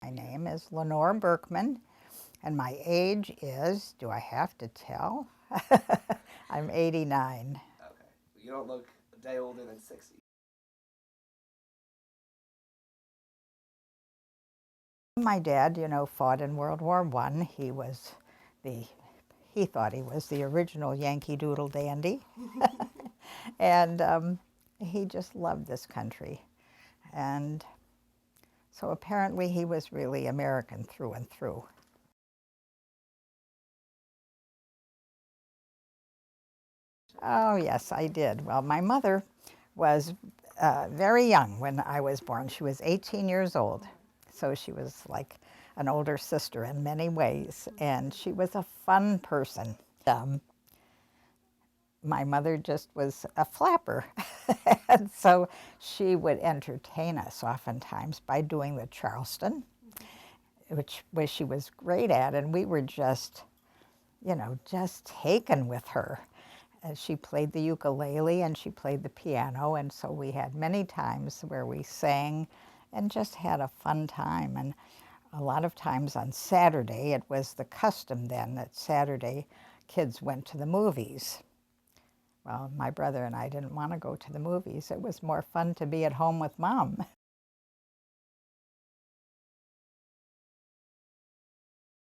My name is Lenore Berkman, and my age is, do I have to tell? I'm 89. Okay. You don't look a day older than 60. My dad, fought in World War I. He thought he was the original Yankee Doodle Dandy. And he just loved this country. And so apparently he was really American through and through. Oh, yes, I did. Well, my mother was very young when I was born. She was 18 years old. So she was like an older sister in many ways. And she was a fun person. My mother just was a flapper. And so she would entertain us oftentimes by doing the Charleston, which she was great at. And we were just taken with her. She played the ukulele and she played the piano, and so we had many times where we sang and just had a fun time. And a lot of times on Saturday, it was the custom then that Saturday kids went to the movies. Well, my brother and I didn't want to go to the movies. It was more fun to be at home with Mom.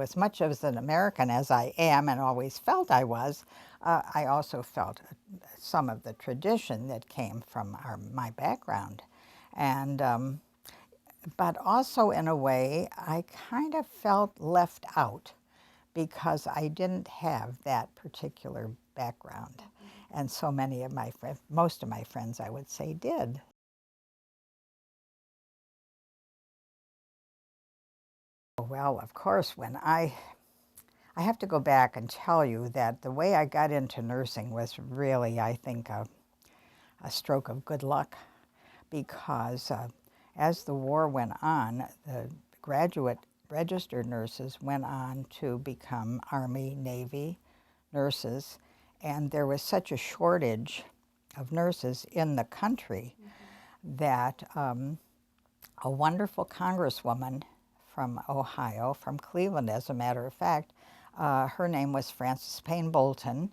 As much as an American as I am and always felt I was, I also felt some of the tradition that came from my background. And but also in a way, I kind of felt left out because I didn't have that particular background. And so many of my friends, most of my friends, I would say, did. Well, of course, when I have to go back and tell you that the way I got into nursing was really, I think, a stroke of good luck, because as the war went on, the graduate registered nurses went on to become Army, Navy nurses, and there was such a shortage of nurses in the country that a wonderful congresswoman from Ohio, from Cleveland as a matter of fact, her name was Frances Payne Bolton.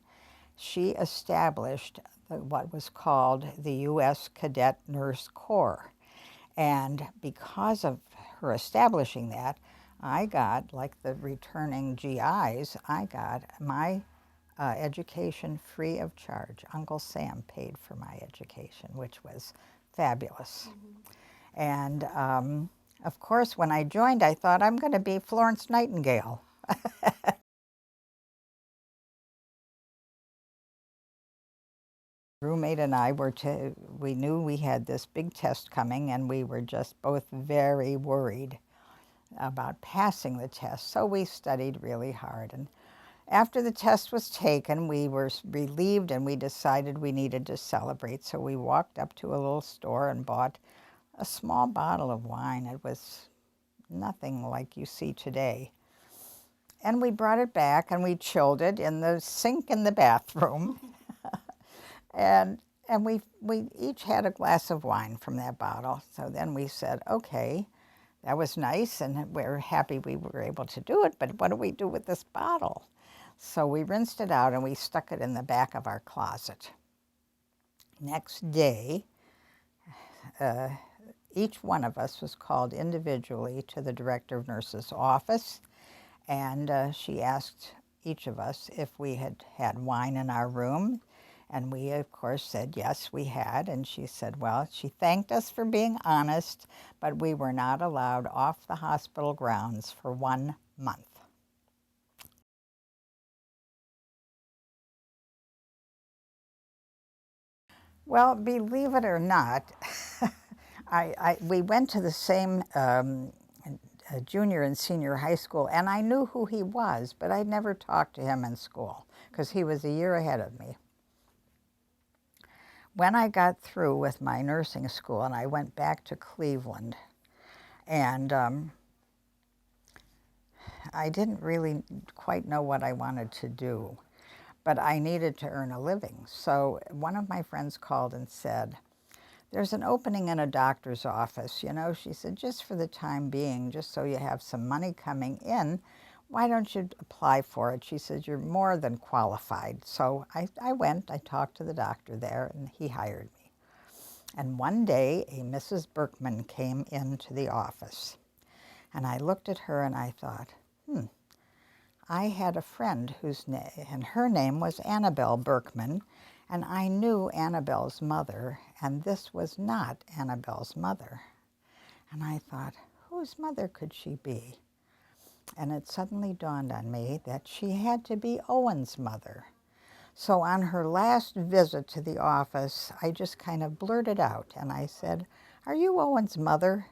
She established what was called the U.S. Cadet Nurse Corps. And because of her establishing that, I got, like the returning GIs, I got my education free of charge. Uncle Sam paid for my education, which was fabulous. And of course, when I joined, I thought I'm going to be Florence Nightingale. Roommate and I we knew we had this big test coming, and we were just both very worried about passing the test. So we studied really hard. And after the test was taken, we were relieved, and we decided we needed to celebrate. So we walked up to a little store and bought a small bottle of wine. It was nothing like you see today. And we brought it back and we chilled it in the sink in the bathroom. and we each had a glass of wine from that bottle. So then we said, okay, that was nice, and we're happy we were able to do it, but what do we do with this bottle? So we rinsed it out and we stuck it in the back of our closet. Next day, each one of us was called individually to the director of nurses' office, and she asked each of us if we had had wine in our room. And we, of course, said yes, we had. And she said, well, she thanked us for being honest, but we were not allowed off the hospital grounds for 1 month. Well, believe it or not, we went to the same junior and senior high school, and I knew who he was, but I never talked to him in school because he was a year ahead of me. When I got through with my nursing school and I went back to Cleveland, and I didn't really quite know what I wanted to do, but I needed to earn a living. So one of my friends called and said, there's an opening in a doctor's office, you know. She said, just for the time being, just so you have some money coming in, why don't you apply for it? She said, you're more than qualified. So I went, I talked to the doctor there, and he hired me. And one day, a Mrs. Berkman came into the office. And I looked at her and I thought, I had a friend whose name, and her name was Annabelle Berkman, and I knew Annabelle's mother, and this was not Annabelle's mother. And I thought, whose mother could she be? And it suddenly dawned on me that she had to be Owen's mother. So on her last visit to the office, I just kind of blurted out, and I said, are you Owen's mother?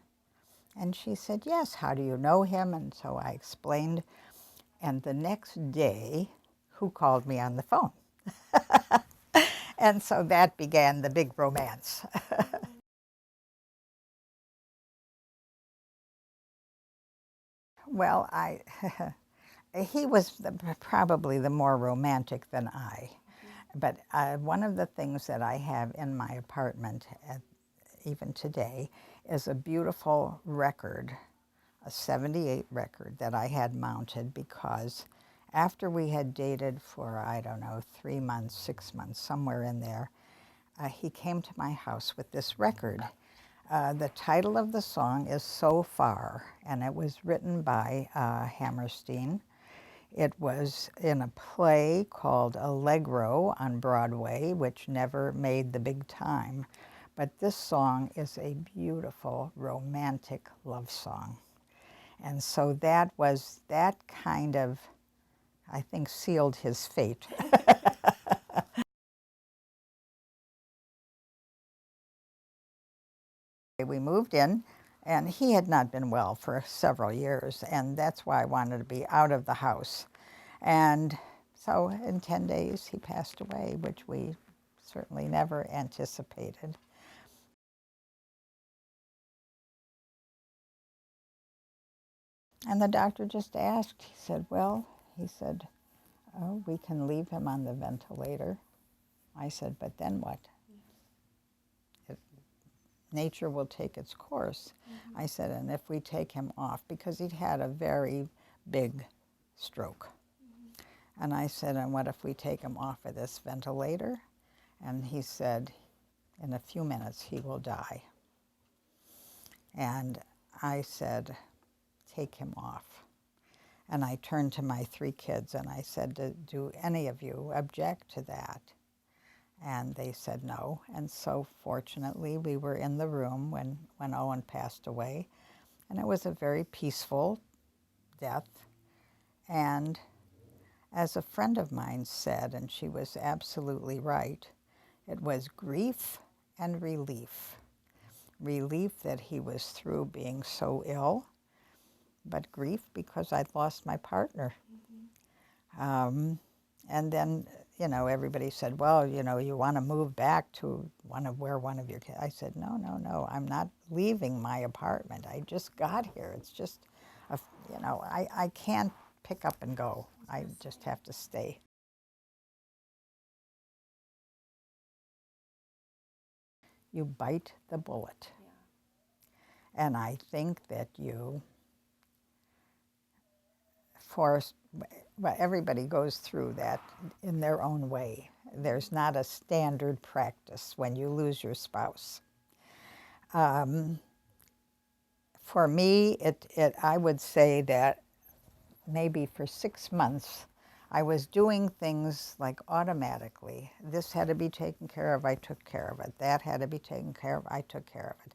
And she said, yes, how do you know him? And so I explained. And the next day, who called me on the phone? And so that began the big romance. Well, he was probably the more romantic than I. But one of the things that I have in my apartment, even today, is a beautiful record, a '78 record that I had mounted because after we had dated for, I don't know, 3 months, 6 months, somewhere in there, he came to my house with this record. The title of the song is So Far, and it was written by Hammerstein. It was in a play called Allegro on Broadway, which never made the big time. But this song is a beautiful, romantic love song. And so that kind of, I think, sealed his fate. We moved in, and he had not been well for several years, and that's why I wanted to be out of the house. And so in 10 days, he passed away, which we certainly never anticipated. And the doctor just asked, he said, well, he said, oh, we can leave him on the ventilator. I said, but then what? Nature will take its course. I said, and if we take him off, because he'd had a very big stroke. And I said, and what if we take him off of this ventilator? And he said, in a few minutes, he will die. And I said, take him off. And I turned to my 3 kids and I said, do any of you object to that? And they said no. And so fortunately, we were in the room when Owen passed away. And it was a very peaceful death. And as a friend of mine said, and she was absolutely right, it was grief and relief. Relief that he was through being so ill, but grief because I'd lost my partner. And then, you know, everybody said, well, you know, you want to move back to where one of your kids. I said, no, no, no, I'm not leaving my apartment. I just got here. It's just, you know, I can't pick up and go. I just have to stay. You bite the bullet. And I think that you force, well, everybody goes through that in their own way. There's not a standard practice when you lose your spouse. For me, I would say that maybe for 6 months, I was doing things like automatically. This had to be taken care of, I took care of it. That had to be taken care of, I took care of it.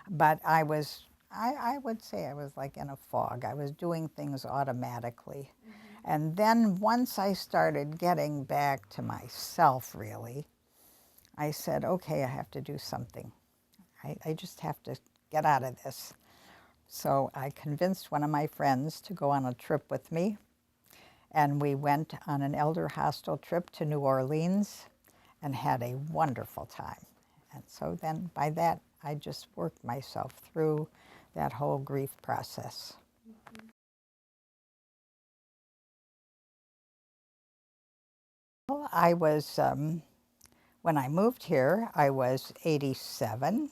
But I would say I was like in a fog. I was doing things automatically. And then once I started getting back to myself, really, I said, okay, I have to do something. I just have to get out of this. So I convinced one of my friends to go on a trip with me. And we went on an elder hostel trip to New Orleans and had a wonderful time. And so then by that, I just worked myself through that whole grief process. Well, I was When I moved here, I was 87.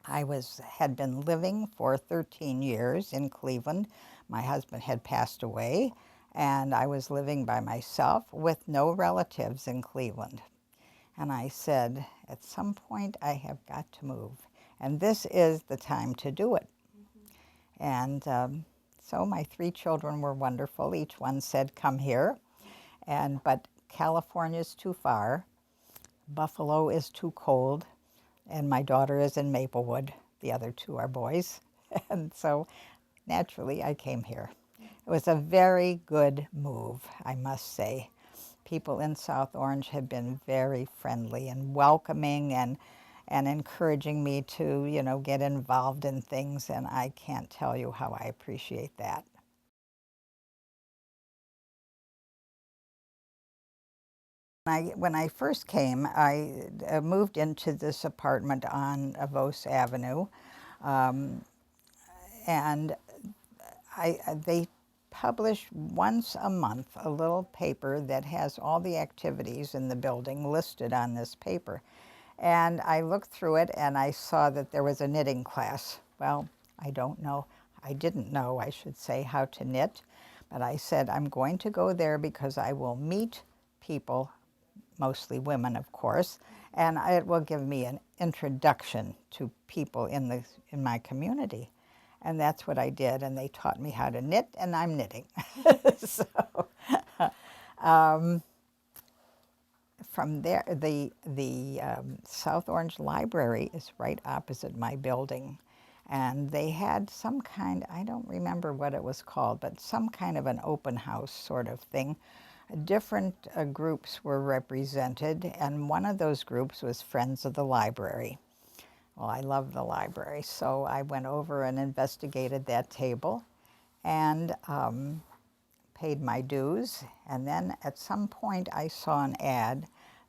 Had been living for 13 years in Cleveland. My husband had passed away, and I was living by myself with no relatives in Cleveland. And I said, at some point, I have got to move, and this is the time to do it. And so my 3 children were wonderful. Each one said, come here. But California's too far. Buffalo is too cold. And my daughter is in Maplewood. The other 2 are boys. And so naturally I came here. It was a very good move, I must say. People in South Orange have been very friendly and welcoming and encouraging me to, get involved in things, and I can't tell you how I appreciate that. When I first came, I moved into this apartment on Avos Avenue, um, and they publish once a month a little paper that has all the activities in the building listed on this paper. And I looked through it and I saw that there was a knitting class. Well, I didn't know, I should say, how to knit, but I said, I'm going to go there because I will meet people, mostly women, of course, and it will give me an introduction to people in my community. And that's what I did, and they taught me how to knit, and I'm knitting. So um, from there, the South Orange Library is right opposite my building. And they had some kind, I don't remember what it was called, but some kind of an open house sort of thing. Different groups were represented, and one of those groups was Friends of the Library. Well, I love the library, so I went over and investigated that table and paid my dues. And then at some point I saw an ad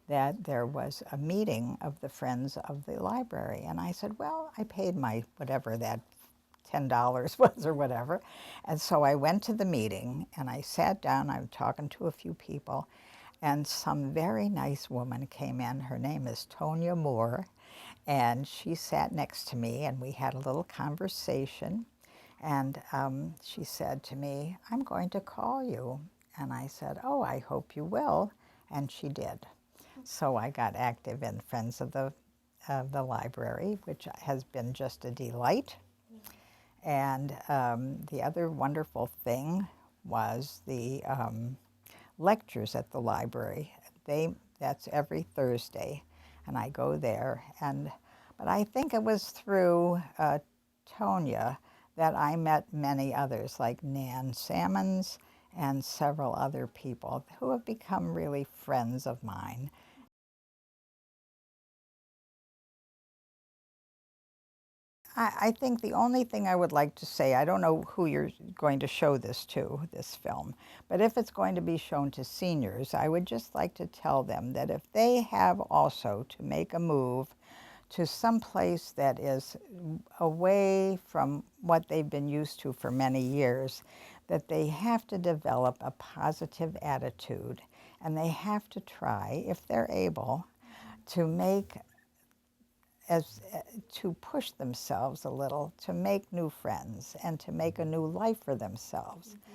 that there was a meeting of the Friends of the Library. And I said, well, I paid my whatever that $10 was or whatever. And so I went to the meeting and I sat down, I was talking to a few people, and some very nice woman came in. Her name is Tonya Moore, and she sat next to me and we had a little conversation. And she said to me, I'm going to call you. And I said, oh, I hope you will. And she did. So I got active in Friends of the Library, which has been just a delight. And the other wonderful thing was the lectures at the library. That's every Thursday, and I go there. But I think it was through Tonya that I met many others, like Nan Salmons and several other people who have become really friends of mine. I think the only thing I would like to say, I don't know who you're going to show this to, this film, but if it's going to be shown to seniors, I would just like to tell them that if they have also to make a move to some place that is away from what they've been used to for many years, that they have to develop a positive attitude, and they have to try, if they're able, to make to push themselves a little, to make new friends and to make a new life for themselves.